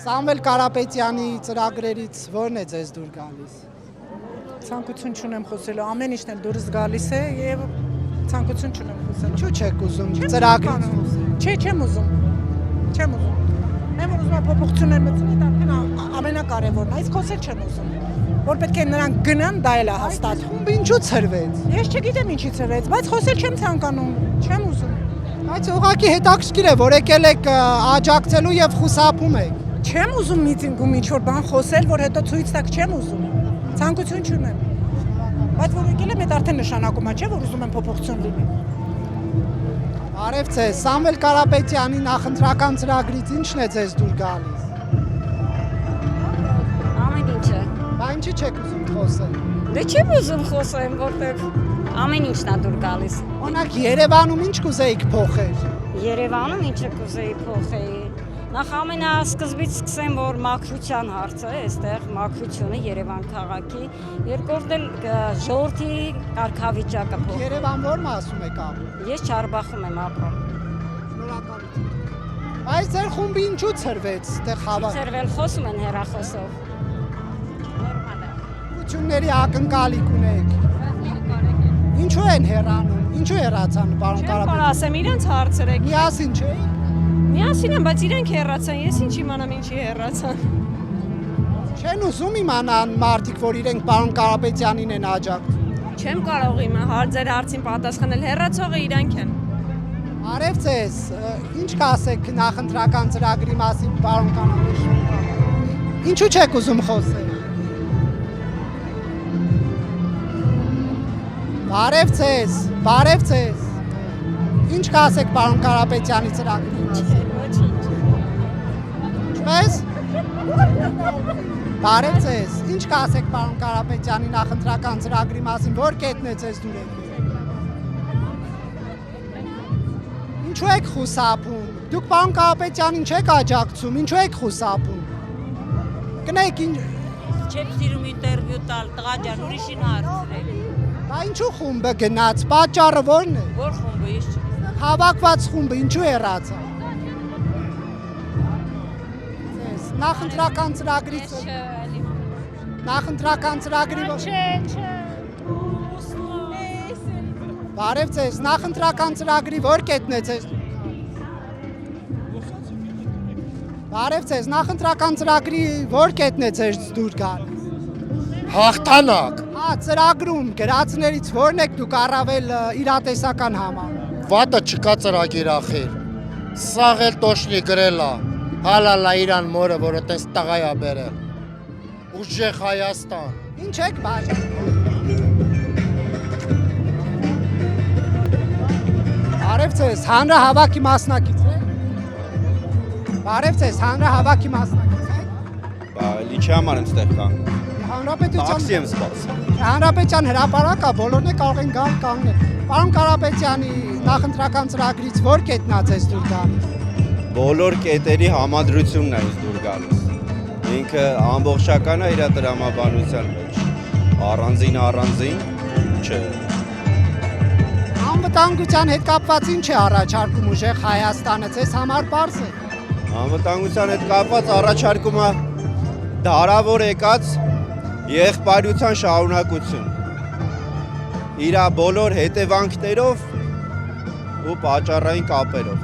Սամվել Կարապետյանի ծրագրերից ո՞րն է ձեզ դուր գալիս։ Ցանկություն չունեմ խոսելու, ամեն ինչն էլ դուրս գալիս է եւ ցանկություն չունեմ խոսելու։ Ինչու չեք ուզում ծրագրից խոսել։ Չէ, չեմ ուզում։ Եմ ուզում փոփոխություններ մտցնել, դա ամենակարևորն է, իսկ խոսել չեմ ուզում։ Որ պետք է նրանք գնան, դա էլ է հաստատ։ Խումբը ինչու ցրվեց։ Ես չգիտեմ ինչի ցրվեց, բայց խոսել չեմ ցանկանում, չեմ ուզում։ Բայց ուղղակի հետաքրքիր է, որ եկել եք աջակցելու եւ խուսափում եք։ Չեմ ուզում միտինգում ինչ-որ բան խոսել, որ հետո ցույց տակ չեմ ուզում։ Ցանկություն չունեմ։ Բայց որ եկել եմ, դա արդեն նշանակում է, չէ՞ որ ուզում եմ փոփոխություն լինի։ Արև ձեզ, Սամվել Կարապետյանի նախընտրական ծրագրից ինչն է ձեզ դուր գալիս։ Ամեն ինչը։ Բա ինչի չեք ուզում խոսել։ Դե չեմ ուզում խոսեմ, որտեղ ամեն ինչն է դուր գալիս։ Օրինակ Երևանում ինչ կուզեիք փոխել։ Երևանում ինչը կուզեի փոխեի։ Նախ ամենասկզբից սկսեմ, որ մաքրության հարցը է, այստեղ մաքրությունը Երևան քաղաքի, երկրորդ էլ ժողովրդի կարգավիճակը փոխել։ Երևան ո՞ր մասում եք ապրում։ Ես Չարբախում եմ ապրում։ Շնորհակալություն։ Բայց ձեր խումբը ինչու ցրվեց, այդտեղ հավաք։ Ցրվել խոսում են հեռախոսով։ Նորմալ է։ Ությունների ակնկալիք ունեք։ Ինչու են հեռանում։ Ինչու հեռացան, պարոն Չեմ Կարապետյան։ կարող ասեմ, իրենց հարցրեք։ Միասին չէ։ Միասին եմ, բայց իրենք հեռացան, ես ինչ իմանամ ինչի հեռացան։ Չեն ուզում իմանան մարդիկ, որ իրենք պարոն Կարապետյանին են աջակցում։ Չեմ կարող իմանալ, ձեր հարցին պատասխանել, հեռացողը իրանք են։ Արև ձեզ, ինչ կասեք նախընտրական ծրագրի մասին, պարոն Կարապետյան։ Ինչու չեք ուզում խոսել։ Բարև ձեզ։ Ինչ կասեք պարոն Կարապետյանի ծրագրի մասին։ Ինչպես։ Բարև ձեզ, ինչ կասեք պարոն Կարապետյանի նախընտրական ծրագրի մասին, որ կետն է ձեզ դուր եկել։ Ինչու եք խուսափում։ Դուք պարոն Կարապետյանին չեք աջակցում, ինչու եք խուսափում։ Գնեք ինչ։ Չեմ սիրում ինտերվյու տալ, տղա ջան, ուրիշին հարցրեք։ Բա ինչու խումբը գնաց, պատճառը ո՞րն է։ Որ խումբը ես չգիտեմ։ Հավաքված խումբը ինչու հեռացավ։ Նախընտրական ծրագրից նախընտրական ծրագրի Բարև ձեզ, նախընտրական ծրագրի որ կետն է ձեզ։ Բարև ձեզ, նախընտրական ծրագրի որ կետն է ձեզ դուր գալիս։ Հաղթանակ։ Հա, ծրագրում գրածներից որն եք դուք առավել իրատեսական համարում։ Վատը չկա ծրագիր ախիր։ Սաղ էլ տոշնի գրելա։ Հալալա իրան մորը, որը տես տղայա բերել։ Ուժեղ Հայաստան։ Ինչ եք բաժանում։ Բարև ձեզ, հանրահավաքի մասնակից եք։ Բարև ձեզ, հանրահավաքի մասնակից եք։ Բա ինչի համար եմ ստեղ կանգնում։ Տաքսի եմ սպասում։ Հանրապետության հրապարակը բոլորն է կարող են գալ կանգնել։ Պարոն Կարապետյանի նախընտրական ծրագրից որ կետն է ձեզ դուր գալիս։ Բոլոր կետերի համադրությունն է ինձ դուր գալիս։ Ինքը ամբողջական է իր տրամաբանության մեջ։ Առանձին չէ։ Անվտանգության հետ կապված ինչ է առաջարկում ուժեղ Հայաստանը, ձեզ համար պարզ է։ Անվտանգության հետ կապված առաջարկումը դարավոր եկած եղբայրության շարունակություն։ Իր բոլոր հետևանքներով ու պատճառային կապերով։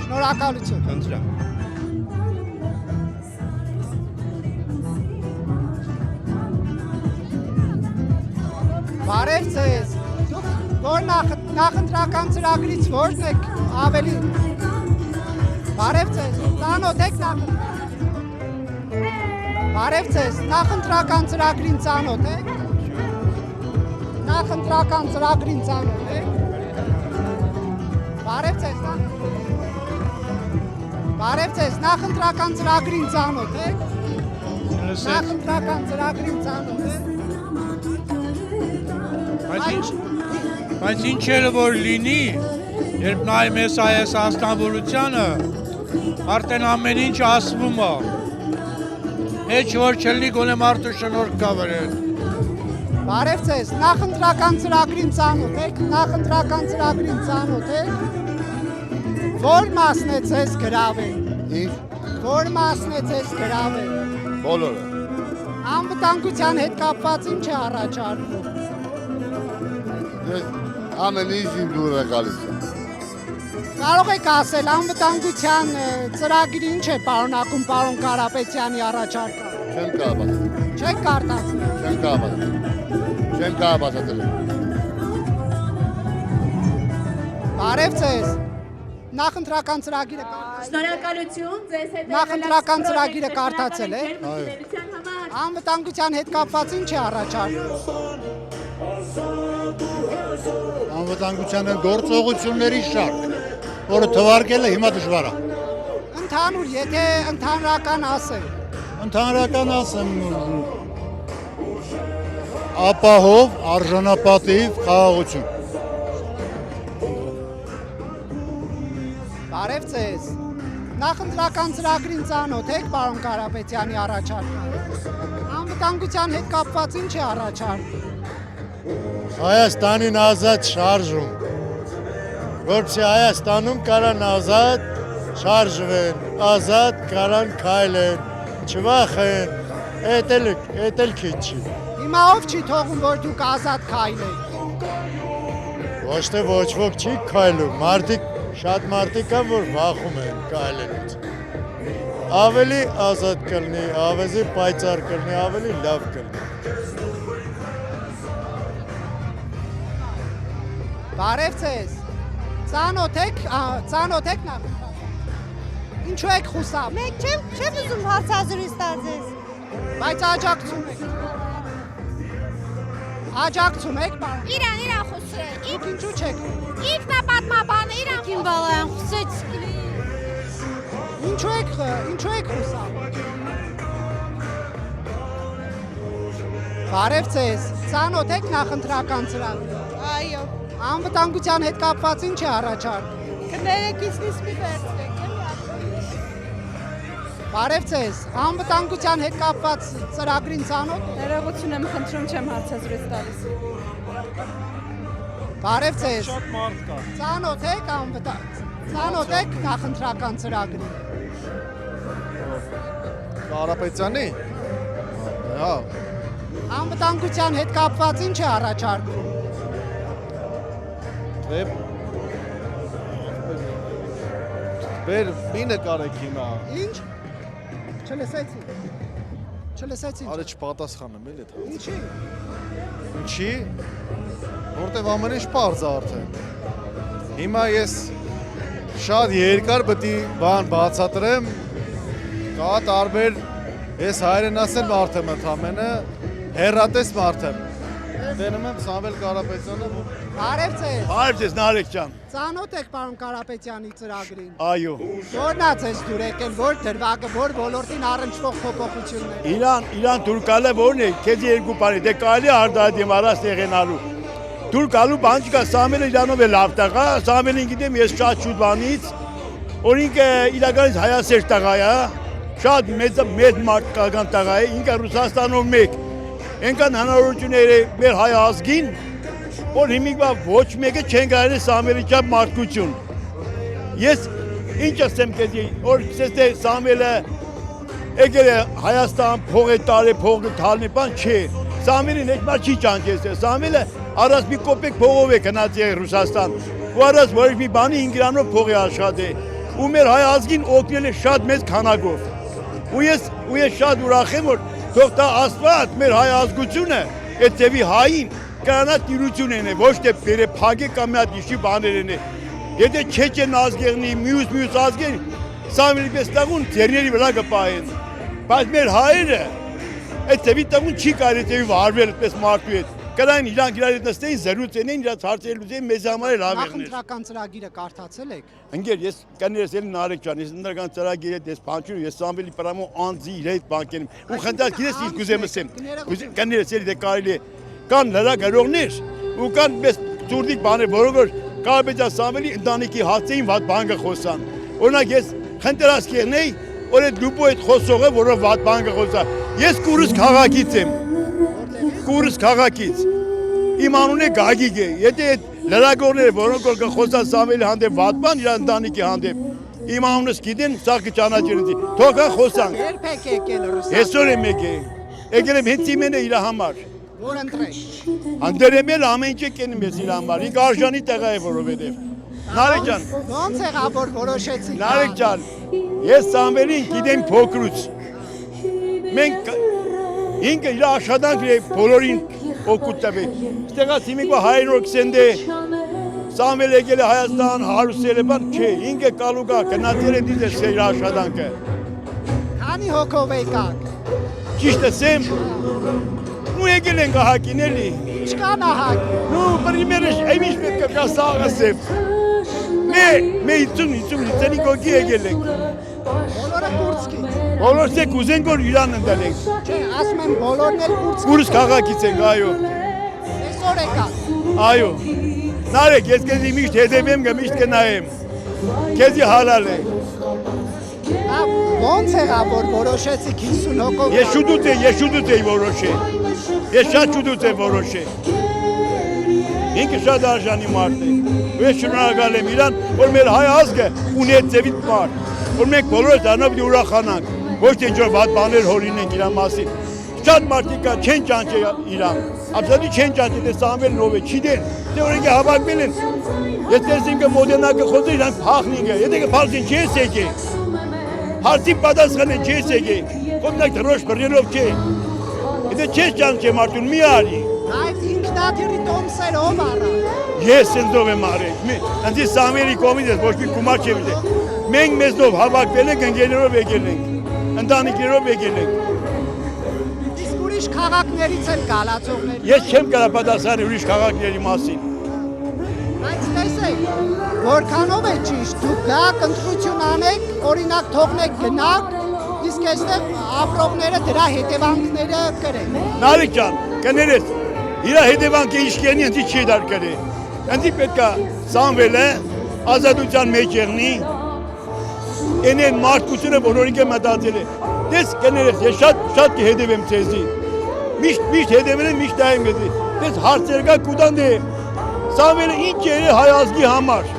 Շնորհակալություն։ Խնդրեմ։ Բարև ձեզ։ Որ նախընտրական ծրագրից որն եք ավելի։ Բարև ձեզ։ Ծանոթ եք Բարև ձեզ, նախընտրական ծրագրին ծանոթ եք։ Նախընտրական ծրագրին ծանոթ եք։ Բարև ձեզ, նախընտրական ծրագրին ծանոթ եք։ Նախընտրական ծրագրին ծանոթ եք։ Բայց ինչ էլ որ լինի, երբ նայում ես այս անստամբոլությանը, արդեն ամեն ինչ ասվում է։ Հեչ որ չլինի գոնե մարդու շնորհք կա վրան։ Բարև ձեզ, նախընտրական ծրագրին ծանոթ եք, նախընտրական ծրագրին ծանոթ եք։ Որ մասն է ձեզ գրավել։ Որ մասն է ձեզ գրավել։ Բոլորը։ Անվտանգության հետ կապված ինչ է առաջարկվում։ Ես ամեն ինչ իմ դուր է գալիս։ Կարող եք ասել անվտանգության ծրագիրը ինչ է պարունակում պարոն Կարապետյանի առաջարկը։ Չեմ կարող։ Չեք կարտացել։ Չեմ կարող։ Չեմ կարող բացատրել։ Բարև ձեզ։ Նախընտրական ծրագիրը Շնորհակալություն ձեզ հետ Նախընտրական ծրագիրը կարդացել եք։ Անվտանգության հետ կապված ինչ է առաջարկվում։ Անվտանգության գործողությունների շարք, որը թվարկել է հիմա դժվար է։ Ընդհանուր, եթե ընդհանրական ասել։ Ընդհանրական ասեմ ապահով արժանապատիվ խաղաղություն։ Բարև ձեզ։ Նախընտրական ծրագրին ծանոթ եք պարոն Կարապետյանի առաջարկը։ Անվտանգության հետ կապված ինչ է առաջարկվում։ Հայաստանին ազատ շարժում, որպեսզի Հայաստանում կարան ազատ շարժվեն, ազատ կարան քայլեն, չվախեն, էդ էլ քիչ չի։ Հիմա ով չի թողում, որ դուք ազատ քայլեք։ Ոչ թե ոչ ոք չի քայլում, շատ մարդիկ կան, որ վախում են քայլելուց։ Ավելի ազատ կլինի, ավելի պայծառ կլինի, ավելի լավ կլինի։ Բարև ձեզ։ Ծանոթ եք նախընտրական։ Ինչու եք խուսափ։ Մենք չեմ ուզում հարցազրույց տալ ձեզ։ Բայց աջակցում եք։ Աջակցում եք, պարոն։ Իրան խոսել։ Դուք ինչու չեք։ Ինքնապատմաբանը իրան քին բալայան խոսեց։ Ինչու եք խուսափ։ Բարև ձեզ։ Ծանոթ եք նախընտրական ծրագրին։ Այո, Անվտանգության հետ կապված ինչ է առաջարկվում։ կներեկիցնից մի վերցրեք, Բարև ձեզ։ Անվտանգության հետ կապված ծրագրին ծանոթ եք։ ներողություն եմ խնդրում, չեմ հարցազրույց տալիս։ Բարև ձեզ։ Շատ մարդ կա։ Ծանոթ եք նախընտրական ծրագրին։ Կարապետյանի։ Հա։ Անվտանգության հետ կապված ինչ է առաջարկվում։ Բեր մի նկարեք հիմա։ Ինչ։ Չլսեցի։ Արի չպատասխանեմ էլի դա։ Ինչի։ Ինչի։ Որտեվ ամեն ինչ պարզ է արդեն։ Հիմա ես շատ երկար պետք է բան բացատրեմ։ Կա տարբեր ես հայերեն ասեմ մարդ եմ ընդամենը հերատես մարդ եմ։ Տենում եմ Սամվել Կարապետյանը, որ Բարև ձեզ։ Բարև ձեզ Նարեկ ջան։ Ծանոթ եք պարոն Կարապետյանի ծրագրին։ Այո։ Որն է ձեզ դուր եկել, որ դրվագը, որ ոլորտին առնչվող փոփոխություններ։ Իրան դուր գալը որն է, քեզ երկու բանի, դե կարելի արդյոք առած եղենալու։ Դուր գալու բան չկա, Սամվելը իրանով է լավ տղա, Սամվելին գիտեմ ես շատ շուտ բանից, օրինքը իրականից հայասեր տղա է, շատ մեծ մարդկական տղա է, ինքը Ռուսաստանով մեկ, այնքան հնարավորություններ է մեր հայ ազգին, որ հիմիկվա ոչ մեկը չեն կարելի Սամվելի չափ մարդկություն։ Ես ինչ ասեմ քեզ, որ ցեստե Սամվելը եկել է Հայաստան, փող է տարել, փողը թալնի բան չէ։ Սամվելին heç մար չի ճանճես, Սամվելը առած մի կոպեկ փողով է գնաց է Ռուսաստան, ու առած ոչ մի բանի 5 գրանով փող է աշխատել, ու մեր հայ ազգին օգնել է շատ մեծ քանակով։ Ու ես շատ ուրախ եմ, որ թող դա Աստված մեր հայ ազգությունը, այդ ձևի հային կանա տիրություն են, ոչ թե բերե փագե կամ մի հատ իշի բաներ են։ Եթե չեչեն ազգերնի, մյուս ազգեր, Սամվելի պես տաղուն ձերների վրա կպահեն։ Բայց մեր հայերը այդ ձևի տաղուն չի կարելի ձևի վարվել պես մարդու հետ։ Կրային իրանք իրար հետ նստեին, զրուցեն էին, իրաց հարցեր լուծեին, մեզ համար էլ լավ եղներ։ Նախընտրական ծրագիրը կարդացել եք։ Ընկեր, ես կներես էլ Նարեկ ջան, ես ընդրական ծրագիր հետ ես փանչում, ես Սամվելի պրամո անձի իր հետ բանկենում։ Ու խնդրած գիտես ինչ կուզեմ ասեմ։ Կներես էլ դե կարելի է կան լրագրողներ ու կան մեծ ծուրդիկ բաներ, որոնք Կարապետյան Սամվելի ընտանիքի հացեին վատ բան կխոսան։ Օրինակ ես խնդրած կերնեի, որ այդ լուպո այդ խոսողը, որը վատ բան կխոսա։ Ես Կուրս քաղաքից եմ։ Կուրս քաղաքից։ Իմ անունը Գագիկ է։ Եթե այդ լրագրողները, որոնք կխոսան Սամվելի հանդեպ վատ բան, իր ընտանիքի հանդեպ, Իմ անունս գիտեն, սա կճանաչեն։ Թողա խոսանք։ Երբ եք եկել Ռուսաստան։ Այսօր եմ եկել։ Եկել եմ հենց իմենը իր համար։ Որ ընտրեք։ Անդերեմ էլ ամեն ինչ կենում ես իր համար։ Ինք արժանի տեղ է որովհետև։ Նարեկ ջան, Ոնց եղավ որ որոշեցիք։ Նարեկ ջան, ես Սամվելին գիտեմ փոքրուց։ Մենք ինքը իր աշխատանքն է բոլորին օգուտ տվել։ Ստեղած հիմիկվա հայրոք սենդե Սամվել եկել է Հայաստան, հարուսել է բան, չէ, ինքը կալուգա գնացել է դիզես իր աշխատանքը։ Քանի հոգով եկաք։ Ճիշտ եմ։ Ու եկել են գահակին էլի։ Ինչ կան ահակ։ Ну, примерно, այմիշ պետք է կասաղասեմ։ Მე იცունի գոգի եկել ենք։ Բոլորը կուրսկից։ Բոլորս է կուզենք որ իրան ընդալենք։ Չէ, ասում եմ բոլորն էլ կուրսկից։ Կուրս քաղաքից ենք, այո։ Այսօր եկաք։ Այո։ Նարեկ, ես քեզի միշտ հետևեմ, միշտ կնայեմ։ Քեզի հալալ է։ Ոնց եղավ որ որոշեցիք 50 հոգով։ Ես շուտուց էի որոշել։ Ես շատ շուտուց եմ որոշել։ Ինքը շատ արժանի մարդ է։ Ես շնորհակալ եմ իրան, որ մեր հայ ազգը ունի այդ ձևից մարդ, որ մենք բոլորս դառնանք ու ուրախանանք։ Ոչ թե ինչ-որ վատ բաներ հորինենք իր մասին։ Շատ մարդիկ կա չեն ճանաչել իրան։ Absolutely չեն ճանաչել, թե Սամվելն ով է, չգիտեն։ Դե օրինակ հավաքվել են։ Ես տեսին կը մոդենակը խոսել իրան փախնին է։ Եթե կփախին չես եկել։ Հարցի պատասխանը չես եկել։ Կոմնակ դրոշ բռնելով չէ։ Եթե չես ճանաչել մարդուն մի արի։ Այդ ինքնաթիռի տոմսերը ով առա։ Ես ինձով եմ արել։ Անձի Սամվելի կողմից ես ոչ մի գումար չեմ դել։ Մենք մեզով հավաքվել ենք, ընկերներով եկել ենք։ Ընտանիքներով եկել ենք։ Իսկ ուրիշ քաղաքներից են գալացողներ։ Ես չեմ կարող պատասխանել ուրիշ քաղաքների մասին։ Բայց տեսեք, որքանով է ճիշտ, դուք գաք ընտրություն անեք, օրինակ թողնեք գնաք, իսկ այստեղ ապրողները դրա հետևանքները կրեն։ Նարեկ ջան, կներես, իր հետևանքը ինչ կենի, ընձի չի դար կրի։ Ընձի պետքա Սամվելը ազատության մեջ եղնի, ենեն մարդկությունը բոլորին է մտածել է։ Դες կներես, ես շատ կհետևեմ ցեզի։ Միշտ հետևել եմ, միշտ դայեմ գեզի։ Դες հարցեր կա կուտան դե Սամվելը ինչ է հայ ազգի համար։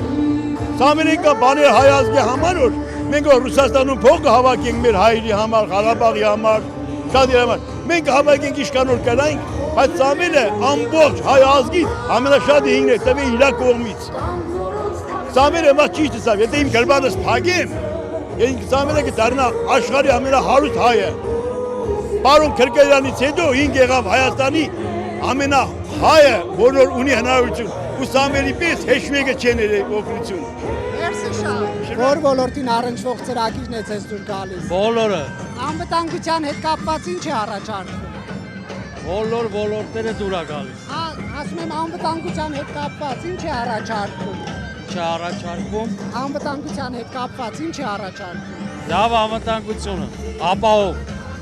Սամվելը կա բաներ հայ ազգի համար որ մենք Ռուսաստանում փող կհավաքենք մեր հայերի համար, Ղարաբաղի համար, շատ համար։ Մենք հավաքենք իշքանոր կրանք, բայց Սամվելը ամբողջ հայ ազգի ամենաշատը ինքն է տվել իր կողմից։ Սամվելը մա ճիշտ է, եթե իմ գրբանս փագեմ, ինք Սամվելը կդառնա աշխարհի ամենահարուստ հայը։ Պարոն Քրկելյանից հետո ինք եղավ Հայաստանի ամենահայը, որ ունի հնարավորություն ու Սամվելի պես հեշմեկը չեն օգնություն։ Մերսի շատ։ Որ ոլորտին առնչվող ծրագիրն է ձեզ դուր գալիս։ Բոլորը, Անվտանգության հետ կապված ինչ է առաջարկվում։ բոլոր ոլորտները դուր է գալիս։ Ասում եմ անվտանգության հետ կապված ինչ է առաջարկվում։ Չառաջարկվում, Անվտանգության հետ կապված ինչ է առաջարկվում։ լավ անվտանգությունը, ապահով,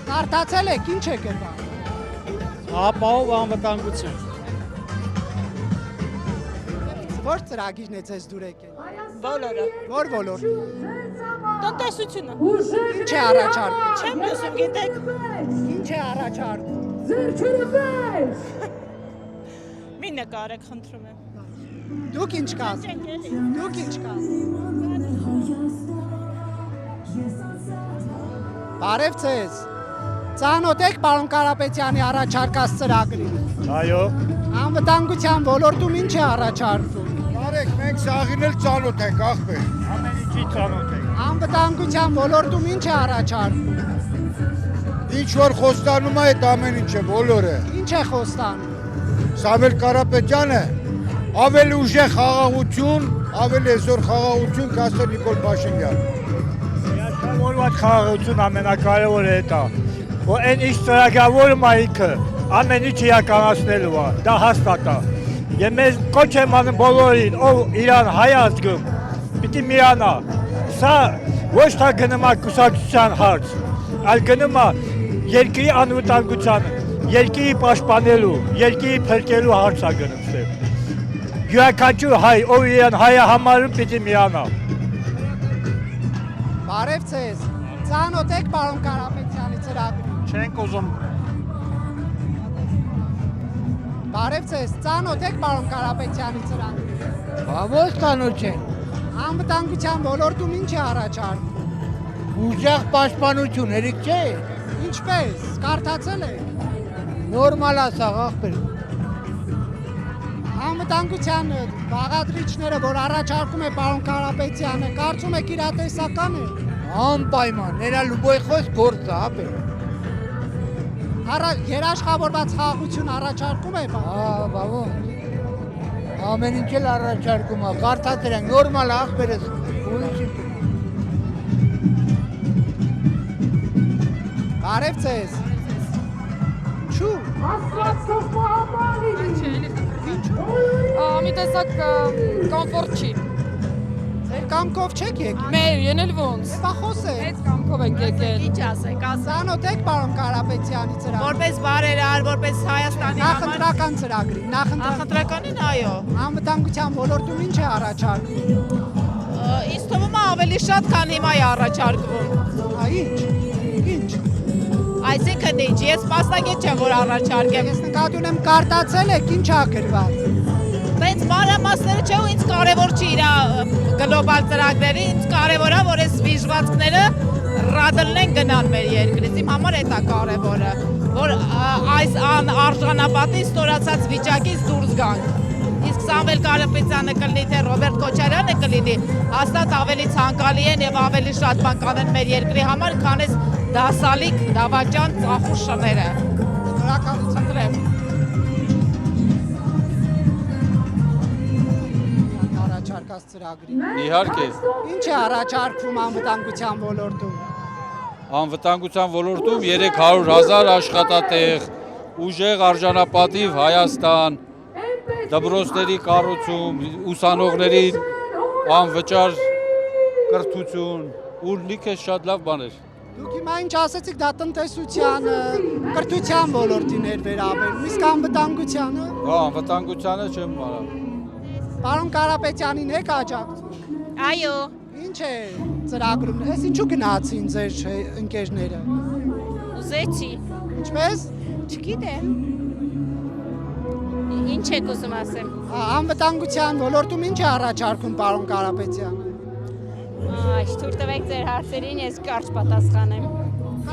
Կարդացել եք ինչ է գրված։ ապահով անվտանգություն։ Որ ծրագիրն է ձեզ դուր եկել։ Բոլորը։ Որ ոլորտ։ Տնտեսությունը։ Ինչ է առաջարկվում։ Չեմ լսում, գիտեք։ Ինչ է առաջարկվում։ Մի նկարեք, խնդրում եմ։ Դուք ինչ կասեք։ Դուք ինչ կասեք։ Բարև ձեզ։ Ծանոթ եք պարոն Կարապետյանի առաջարկած ծրագրին։ Այո։ Անվտանգության ոլորտում ինչ է առաջարկվում։ Նարեկ, մենք սաղին էլ ծանոթ ենք, ախպեր։ Ամեն ինչի ծանոթ ենք։ Անվտանգության ոլորտում ինչ է առաջարկվում։ Ինչ որ խոստանում է այդ ամեն ինչը, բոլորը։ Ինչ է խոստանում։ Սամվել Կարապետյանը ավելի ուժեղ խաղաղություն, ավելի այսօր խաղաղություն կասել Նիկոլ Փաշինյան։ Իշխանավորված խաղաղություն ամենակարևորը է դա, որ այն ինչ ծրագրավորում է ինքը, ամեն ինչ իրականացնելու է, դա հաստատ է։ Եվ մեզ կոչ եմ անում բոլորին, ով իրան հայ ազգում, պիտի միանա։ Սա ոչ թե գնում է կուսակցության հարց, այլ գնում է երկրի անվտանգությանը, երկրի պաշտպանելու, երկրի փրկելու հարց է գնում ստեղ։ Յուրաքանչյուր հայ, ով իրան հայը համարում, պիտի միանա։ Բարև ձեզ։ Ծանոթ եք պարոն Կարապետյանի ծրագրին։ Չենք ուզում։ Բարև ձեզ։ Ծանոթ եք պարոն Կարապետյանի ծրագրին։ Ոչ ծանոթ չեն։ Անվտանգության ոլորտում ինչ է առաջարկում։ Ուժեղ պաշտպանություն, երեք չէ։ Ինչպես, կարդացել եք։ Նորմալ է սա աղբեր։ Անվտանգության բաղադրիչները, որ առաջարկում է պարոն Կարապետյանը, կարծում եք իրատեսական է։ Անպայման, նրա լուբոյ խոսք գործ է, ապեր։ Երաշխավորված խաղաղություն առաջարկում է, բավոն։ Ամեն ինչ էլ առաջարկում է, կարդացել ենք, նորմալ աղբերս, ուրիշ։ Բարև ձեզ։ Ինչու։ Մի տեսակ կոմֆորտ չի։ Ձեր կամքով չեք եկել։ Մեր ենել ոնց։ Բա խոսեք։ Այդ կամքով ենք եկել։ Ինչ ասեք, Ծանոթ եք պարոն Կարապետյանի ծրագրին։ որպես բարերար, որպես Հայաստանի համար Նախընտրական ծրագրին, նախընտրականին այո։ Անվտանգության ոլորտում ինչ է առաջարկում։ Ինձ թվում է ավելի շատ, քան հիմա է առաջարկվում։ Ինչ։ Այսինքն ինչ, ես մասնագետ չեմ, որ առաջարկեմ։ Ես նկատի ունեմ կարդացել եք, ինչ է գրված։ Բայց մանրամասները չէ ու ինձ կարևոր չի իր գլոբալ ծրագրերի, ինձ կարևոր է, որ այս վիժվածքները ռադլնեն գնան մեր երկրից։ Իմ համար է դա կարևորը, որ այս արժանապատի ստորացած վիճակից դուրս գանք։ Իսկ Սամվել Կարապետյանը կլինի, թե Ռոբերտ Քոչարյանը կլինի, հաստատ ավելի ցանկալի են եւ ավելի շատ բան կանեն մեր երկրի համար, քան այս դասալիկ, դավաճան, ծախուր շները։ Շնորհակալություն։ Առաջարկած ծրագրին։ Իհարկե, Ինչ է առաջարկվում անվտանգության ոլորտում։ անվտանգության ոլորտում 300,000 աշխատատեղ, ուժեղ արժանապատիվ Հայաստան, դպրոցների կառուցում, ուսանողների անվճար կրթություն, ու լիքը շատ լավ բաներ։ Դուք հիմա ինչ ասեցիք, դա տնտեսության, կրթության ոլորտին էր վերաբերում, իսկ անվտանգությանը։ Անվտանգությանը չեմ մարա։ Պարոն Կարապետյանին եք աջակցում։ Այո։ Ինչ է ծրագրում։ Էս ինչու գնացին ձեր ընկերները։ Ուզեցի։ Ինչպես։ Չգիտեմ։ Ինչ եք ուզում ասեմ։ Անվտանգության ոլորտում ինչ է առաջարկում պարոն Կարապետյանը։ Թույլ տվեք ձեր հարցերին, ես կարճ պատասխանեմ։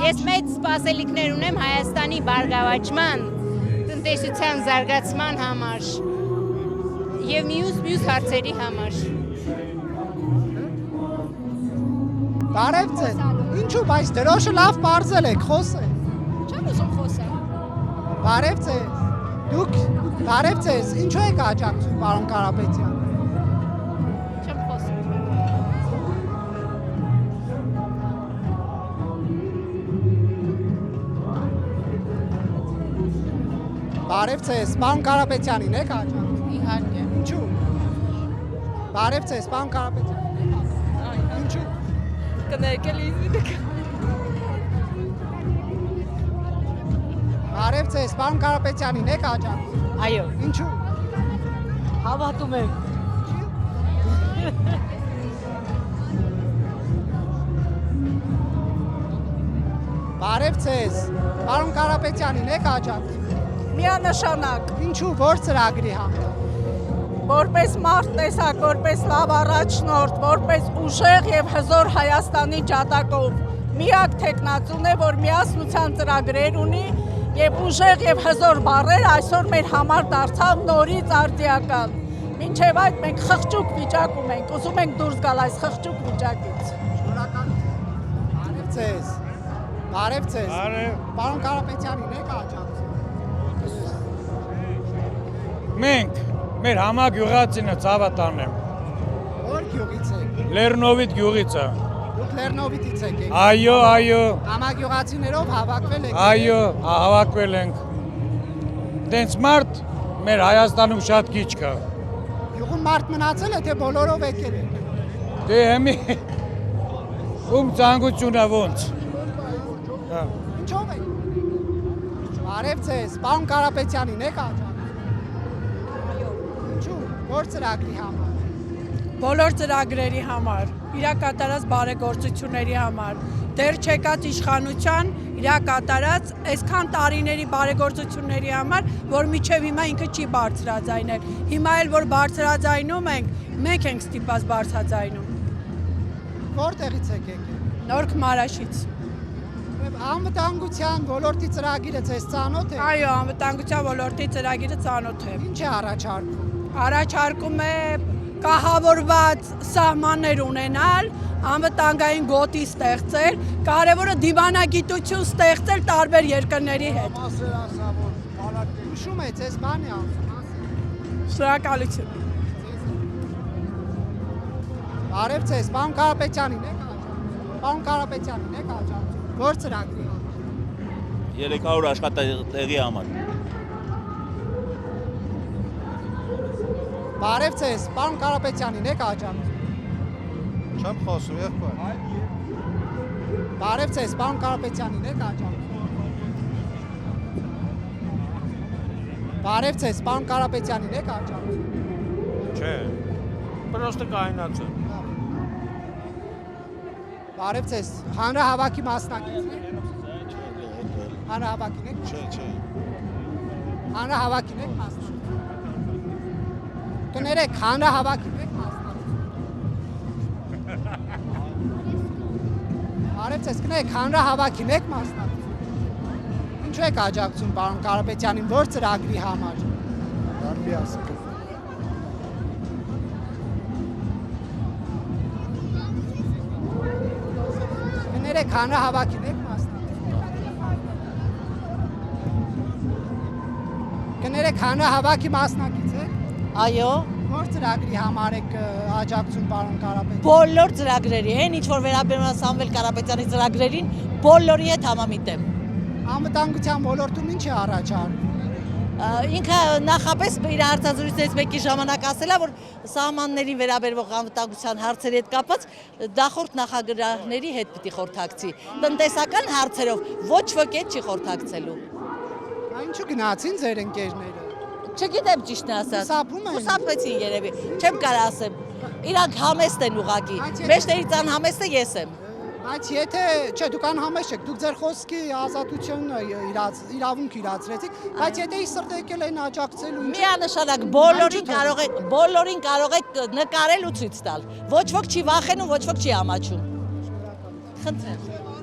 Ես մեծ սպասելիքներ ունեմ Հայաստանի բարգավաճման, տնտեսության զարգացման համար եւ մյուս հարցերի համար։ Բարև ձեզ։ Ինչու, բայց դրոշը լավ բարձել եք, խոսեք։ Չեմ ուզում խոսել։ Բարև ձեզ։ Դուք բարև ձեզ։ Ինչու եք աջակցում պարոն Կարապետյան։ Չեմ խոսել։ Բարև ձեզ, պարոն Կարապետյանին եք աջակցում։ Իհարկե։ Ինչու։ Բարև ձեզ, պարոն Կարապետյան։ Ինչու։ Կներկել իզվիդեք։ Բարև ձեզ, պարոն Կարապետյանին եք աջակցում։ Այո։ Ինչու։ Հավատում եմ։ Բարև ձեզ, պարոն Կարապետյանին եք աջակցում։ Միանշանակ, Ինչու, որ ծրագրի համար։ որպես մարդ տեսակ, որպես լավ առաջնորդ, որպես ուժեղ եւ հզոր Հայաստանի ջատագով, միակ տեխնացուն է, որ միասնության ծրագրեր ունի եւ ուժեղ եւ հզոր բառեր այսօր մեր համար դարձավ նորից արդիական։ Մինչև այդ մենք խղճուկ վիճակում ենք, ուզում ենք դուրս գալ այս խղճուկ վիճակից։ Բարև ձեզ։ Բարև ձեզ։ Պարոն Կարապետյանին եք աջակցում։ Մենք, մեր համագյուղացինը ծավատան եմ, Որ գյուղից եք։ Լեռնովիտ գյուղիցը, Դուք Լեռնովիտից եք եք։ այո, Համագյուղացիներով հավաքվել եք։ այո, հավաքվել ենք, դենց մարդ մեր Հայաստանում շատ քիչ կա, Գյուղում մարդ մնացել է, թե բոլորով եկել եք։ դե հեմի, ում ծանգությունա ոնց, Ինչով եք։ Բարև ձեզ, պարոն Կարապետյանին եք աջակցում։ Ինչու, որ ծրագրի համար։ Բոլոր ծրագրերի համար, իրակատարած բարեգործությունների համար դեռ չեկած իշխանության իր կատարած այսքան տարիների բարեգործությունների համար, որ միջև հիմա ինքը չի բարձրաձայնել։ Հիմա էլ որ բարձրաձայնում ենք, մենք ենք ստիպված բարձրաձայնում։ Որտեղից եք եկել։ Նոր Քմարաշից։ Անվտանգության ոլորտի ծրագիրը ձեզ ծանոթ է։ Այո, անվտանգության ոլորտի ծրագիրը ծանոթ է։ Ինչ է առաջարկում։ Առաջարկում է կահավորված սահմաններ ունենալ, անվտանգային գոտի ստեղծել, կարևորը դիվանագիտություն ստեղծել տարբեր երկրների հետ։ Հուշում է ձեզ բան է անում։ Շնորհակալություն։ Բարև ձեզ, պարոն Կարապետյանին եք աջակցում։ Պարոն Կարապետյանին եք աջակցում։ Որ ծրագրի։ 300 աշխատատեղի համար։ Բարև ձեզ, պարոն Կարապետյանին եք աջակցում։ Չեմ խոսում, եղբայր։ Բարև ձեզ, պարոն Կարապետյանին եք աջակցում։ Բարև ձեզ, պարոն Կարապետյանին եք աջակցում։ Չէ։ Պրոստը կայնացը։ Բարև ձեզ, հանրահավաքի մասնակից եք։ Հանրահավաքին եք։ Չէ։ Հանրահավաքին եք մասնակից։ Կներեք, հանրահավաքին եք մասնակից։ Բարև ձեզ, կներեք, հանրահավաքին եք մասնակից։ Ինչու եք աջակցում պարոն Կարապետյանին, որ ծրագրի համար։ Դարբի ասում։ Կներեք, հանրահավաքին եք մասնակից։ Կներեք, հանրահավաքի մասնակից եք։ Այո, Որ ծրագրի համար եք աջակցում պարոն Կարապետյան։ բոլոր ծրագրերի, այն ինչ որ վերաբերում է Սամվել Կարապետյանի ծրագրերին, բոլորի հետ համամիտ եմ։ Անվտանգության ոլորտում ինչ է առաջարկում։ Ինքը նախապես իր հարցազրույցներից մեկի ժամանակ ասել է, որ սահմաններին վերաբերվող անվտանգության հարցերի հետ կապված դախորդ նախագահների հետ պիտի խորհրդակցի։ Տնտեսական հարցերով ոչ ոք հետ չի խորհրդակցելու։ Ինչու գնացին ձեր ընկերները։ Չգիտեմ ճիշտն ասած։ Խուսափում են։ Խուսափեցին երևի։ Չեմ կարող ասեմ։ Իրանք համեստ են ուղակի։ Մեջներից անհամեստը ես եմ։ Բայց եթե, չէ, դուք անհամեստ չեք, դուք ձեր խոսքի ազատությունը իրավունք իրացրեցիք, բայց եթե ի սրտե եկել են աջակցելու ինչ։ Միանշանակ բոլորին կարող եք նկարել ու ցույց տալ։ Ոչ ոք չի վախենում, ոչ ոք չի ամաչում։ Խնդրեմ։